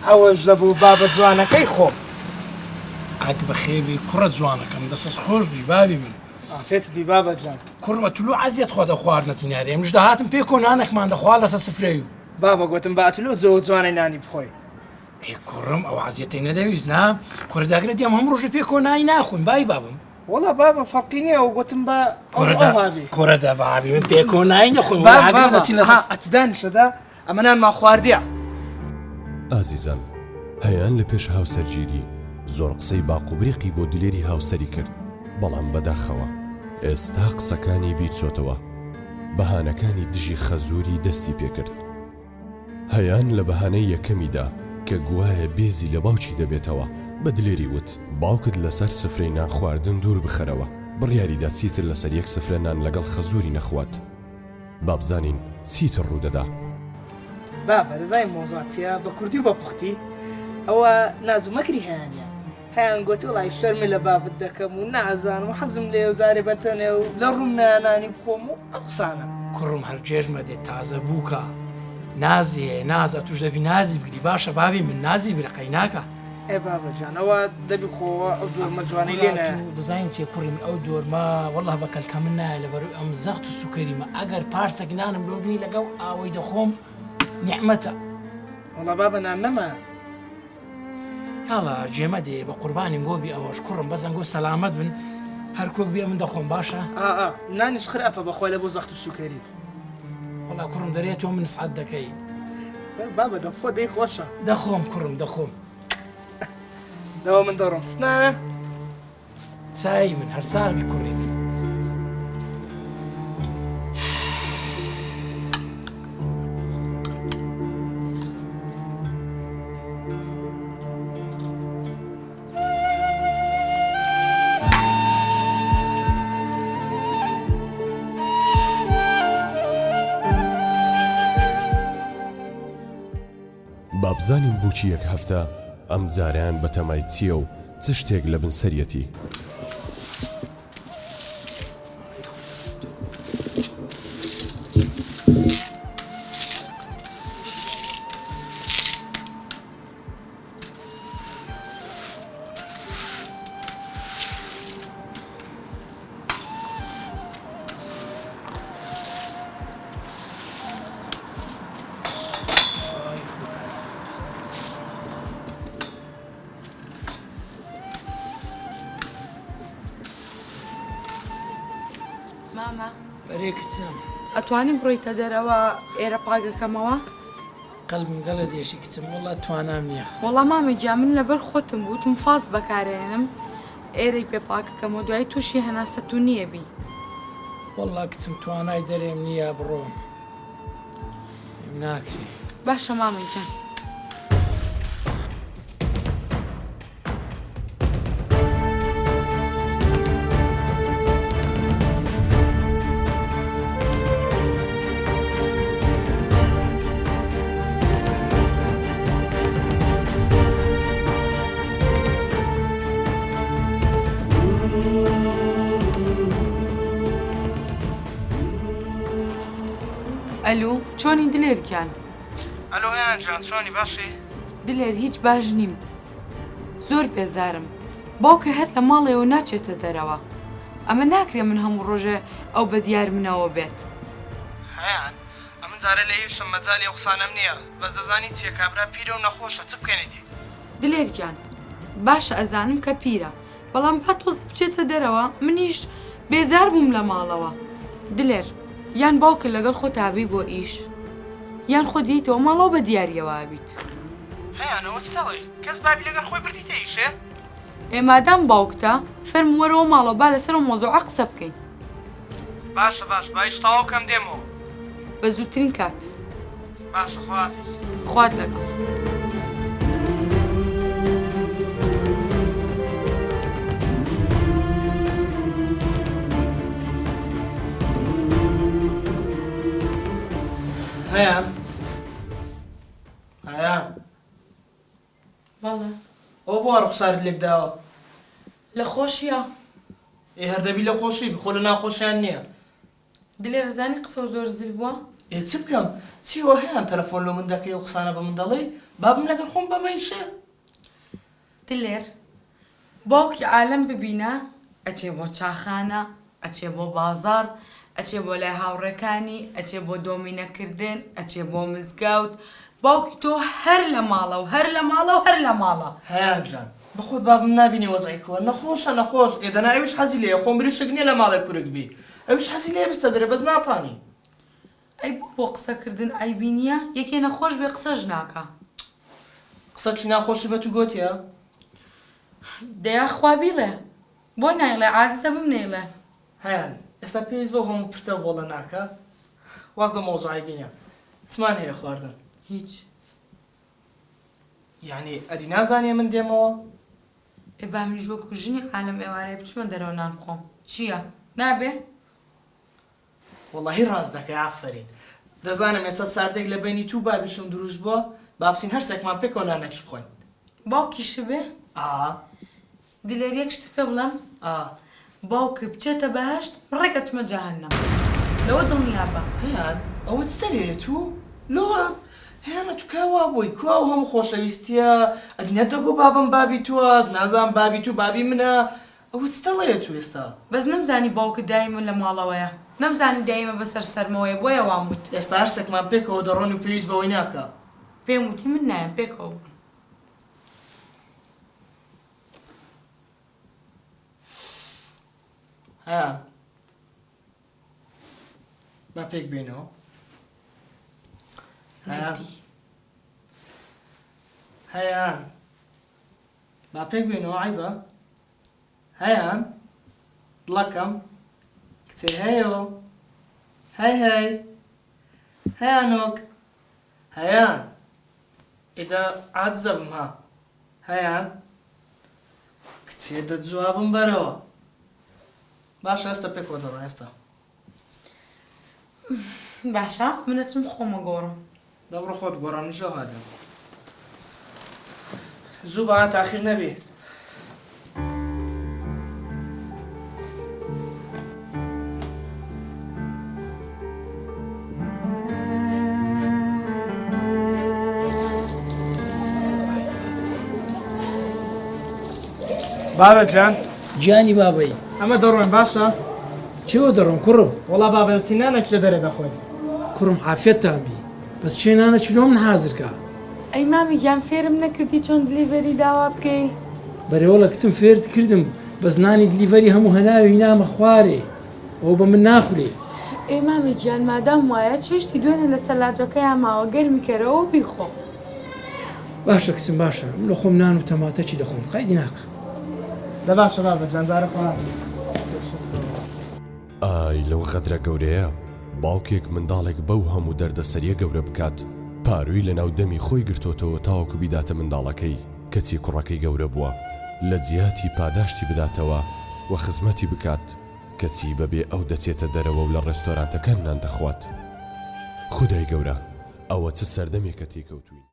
ئەوەش دەبوو بابەت جوانەکەی خۆم. ئاک بەخێوی کوڕە جوانەکەم دەستت خۆش بی بابی من. ئافێتت بی بابەت جان. کوڕمە تولو عەزیەت خوا دەخواردنەتی نارێ ئەمش داهاتم پێ کۆنانێکمان دەخوا لەسەر سفرەی و. بابە گوتم بە ئەتولۆ جۆ جوانەی نانی بخۆی. ئێ کوڕم ئەو عەزیەتەی نەدەویست نا کوڕە داگرێت دێم هەموو ڕۆژە پێ کۆنایی ناخۆین بای بابم. وەڵا بابە فەرقی نییە و گوتم بە کوڕەدا بابی من پێ کۆنایی نەخۆین ئەتدانیشەدا ئەمە نانمان خواردیە. ئازیزان هەیان لە پێش هاوسەرگیری زۆر قسەی باقوبریقی بۆ دلێری هاوسەری کرد بەڵام بەداخەوە ئێستا قسەکانی بیرچۆتەوە بەهانەکانی دژی خەزوری دەستی پێکرد. هەیان لە بەهانەی یەکەمیدا کە گوایە بێزی لە باوکی دەبێتەوە بە دلێری وت باوکت لەسەر سفرەی نان خواردن دوور بخەرەوە بڕیاریدا چیتر لەسەر یەک سفرە نان لەگەڵ خەزوری نەخوات. بابزانین چیتر ڕوودەدا. بابە رەزای مۆزاتیە بە کوردی و بە پوختی ئەوە نازومەکری هەیانە. هەیان گوتی وڵای شەرمی لە بابت دەکەم و نازانم و حەزم لێ و جارێ بەتەنێ و لە ڕووم نانانی بخۆم و ئەو قسانە. کوڕم هەر جێژمە دێت تازە بووکە نازی هەیە نازە توش دەبی نازی بگری باشە بابی من نازی برقەی ناکە. ئێ بابە جانەوە دەبی خۆوە ئەو دۆرمە جوانەی لێنە دەزانین چێ کوڕی من ئەو دۆرمە وەڵڵا بە کەلکە من نایە لەبەروی ئەم زەخت و سوکەریمە ئەگەر پارسەک نانم لۆ بینی لەگەڵ ئاوەی دەخۆم نیعمەتە. وەڵا بابە نان نەما هەڵا جێمە دێ بە قوربانی گۆبی ئەوەش کوڕم بەزەنگۆ سەلامەت بن هەر کۆک بێ من دەخۆم باشە؟ نانیش خراپە بەخۆی لە بۆ زەخت و سوکەری. وەڵا کوڕم دەرێت تۆ من سعات دەکەی. بابە دەخۆ دەی خۆشە. دەخۆم کوڕم دەخۆم. دەوە من دەڕۆم چ ناوێ؟ چای من هەر ساڵی کوڕی من. بابزانین بۆچی یەک هەفتە ئەم جاریان بە تەمای چییە و چ شتێک لە بنسەریەتی. ماما بەرێ کچم ئەتوانین بڕۆیتە دەرەوە ئێرە پاگەکەمەوە؟ قەلبم گەلە دێشی کچم وەڵا توانام نییە. وەڵا مامی گیا من لەبەر خۆتم بووتم فاست بەکارێنم ئێرەی پێ پاکەکەمەوە دوای تووشی هەناسەت و نییە بی. وەڵا کچم توانای دەرێم نییە بڕۆم ناکری. باشە مامی گیان. ئەلو چۆنی دلێرکیان؟ ئەلۆ هەیان جان چۆنی باشی؟ دلێر هیچ باش نیم زۆر بێزارم باوکە هەر لە ماڵێەوە ناچێتە دەرەوە ئەمە ناکرێ من هەموو ڕۆژە ئەو بە دیار منەوە بێت. هەیان ئەمن جارە لە هیچم مەجای ئەو قسانەم نییە بەس دەزانی چیە کابرا پیرە و نەخۆشە چ بکەنێتی؟ دلێرگیان باشە ئەزانم کە پیرە بەڵام با تۆز بچێتە دەرەوە منیش بێزار بووم لە ماڵەوە. دلێر یان باوکە لەگەڵ خۆ تابی بۆ ئیش یان خۆ دیتەوە ماڵەوە بە دیاریەوە بیت. هەیانەوە چتەڵی کەس بابی لەگەڵ خۆی بردیتە ئیشێ؟ ئێمادام باوکتە فەرم وەرەوە ماڵەوە با لەسەر مۆزوعە قسە بکەین. باشە باش باش تەواو کەم دێمەوە بە زووترین کات. باشە خۆحافیز. خوات لەگەڵ. هەیان هەیان بەڵێ ئەو بۆ ڕوخسارت لێک داوە؟ لە خۆشیە؟ هەردەبی لە خۆشی بخۆ لە ناخۆشیان نییە. دلێر زانی قسە و زۆر زل بووە؟ ئێ چ بکەم چیەوە هەیەن تەلەفۆن لە من دەکەی و قسانە بە من دەڵێ بابم لەگەڵ خۆم بەمەیشە دلێر باوکی عالم ببینە ئەچێ بۆ چاخانە ئەچێ بۆ بازار ئەچێ بۆ لای هاوڕێکانی ئەچێ بۆ دۆمینەکردن ئەچێ بۆ مزگەوت باوکی تۆ هەر لە ماڵە و هەر لە ماڵە و هەر لە ماڵە هەیان جان بەخۆت بابم نبینی وەزعیکەوە نەخۆشە نەخۆش ئێدەنا ئەوش حەزی لێە خۆم بریشک نییە لە ماڵی کوورک بی ئەوش حەزی لێ بستە دەرێ بەس ناتوانی ئەی بۆ قسەکردن ئایبینیە یەکێ نەخۆش بێ قسەش ناکە قسە چی ناخۆشی بە تو گوتیە دەیا خوا بیڵێ بۆ نایڵێ عادسە بم نەیڵێ هەیان ئێستا پێویست بە هەموو پرتە بۆڵە ناکە واز لە مۆزوعی بینە چمان هەیە خواردن هیچ یعنی ئەدی نازانێ من دێمەوە ئێ با منیش وەکو ژنی عالم ئێوارەیە بچمە دەرەوە نان بخۆم چییە نابێ وەڵاهی ڕاست دەکەی ئافرین دەزانم ئێستا ساردێک لە بینی تو بابیشم دروست بووە با بچین هەر سێکمان پێکەوە نانەکش بخۆین باوکیش بێ دلێر یەک شت پێ بڵێم باوکە بچێتە بەهەشت ڕێکە چمە جەهەنەم لەوە دڵنیا بە هەیان ئەوە چتەرێت تو لۆوە هیانە تو کاوا بۆی کوا و هەموو خۆشەویستیە ئەدینە دەگۆ بابم بابی تووە نازان بابی تو بابی منە ئەوە چتەڵەیە تو ئێستا بەس نەمزانی باوکە دایمە لە ماڵەوەیە نەمزانی دایمە بەسەر سەرمەوەیە بۆیە وام وت ئێستا هەر سێکمان پێکەوە دەڕۆن و پێویست بەوەی ناکە پێم وتی من نایم پێکەوە بوون هەیان با پێک بێنەوە هەیان با پێک بێنەوە عیبە هەیان دڵەکەم کچێ هەیەوە هەی هەیانۆک هەیان ئێدا عاجزە بم ها هەیان کچێ دە جوابم بەرەوە باشە ئێستا پێکەوە دەڕۆ ئێستا باشە منەچم خۆمە گۆڕم دەبڕۆ خۆت گۆڕانیشە هادە زوو بەها تاخیر نەبێ بابەجان گیانی بابەی ئەمە دەڕۆین باشە چێوە دەڕۆم کوڕم وەڵا بابەتی نانێک لە دەرێ دەخۆین کوڕم عافێتتان بی بەس چێنانە چلۆ من حازرکە ئەی مامی گیان فێرم نەکردی چۆن دلیڤەری داوا بکەی بەرەوەڵە کچم فێرت کردم بە زنانی دلیڤەری هەموو هەناوی نامە خوارێ ئەو بە من ناخورێ ئێ مامی گیان مادام وایە چێشتی دوێنە لە سەلاجەکەیان ماوە گەرمی کەرەوە بیخۆ باشە کچم باشە من لە خۆم نان و تەماتەکی دەخۆم قەیدی ناکە دە باشە بابەجان جارە خۆهاویست ئای لەو غەدرە گەورەیە باوکێک منداڵێک بەو هەموو دەردەسەریە گەورە بکات پاروی لە ناو دەمی خۆی گرتۆتەوە تاوەکو بیداتە منداڵەکەی کەچی کوڕەکەی گەورە بووە لە جیاتی پاداشتی بداتەوە و خزمەتی بکات کەچی بەبێ ئەو دەچێتە دەرەوە و لە ڕێستۆرانتەکان نان دەخوات خودای گەورە ئەوە چه سەردەمێکە تێکەوتوین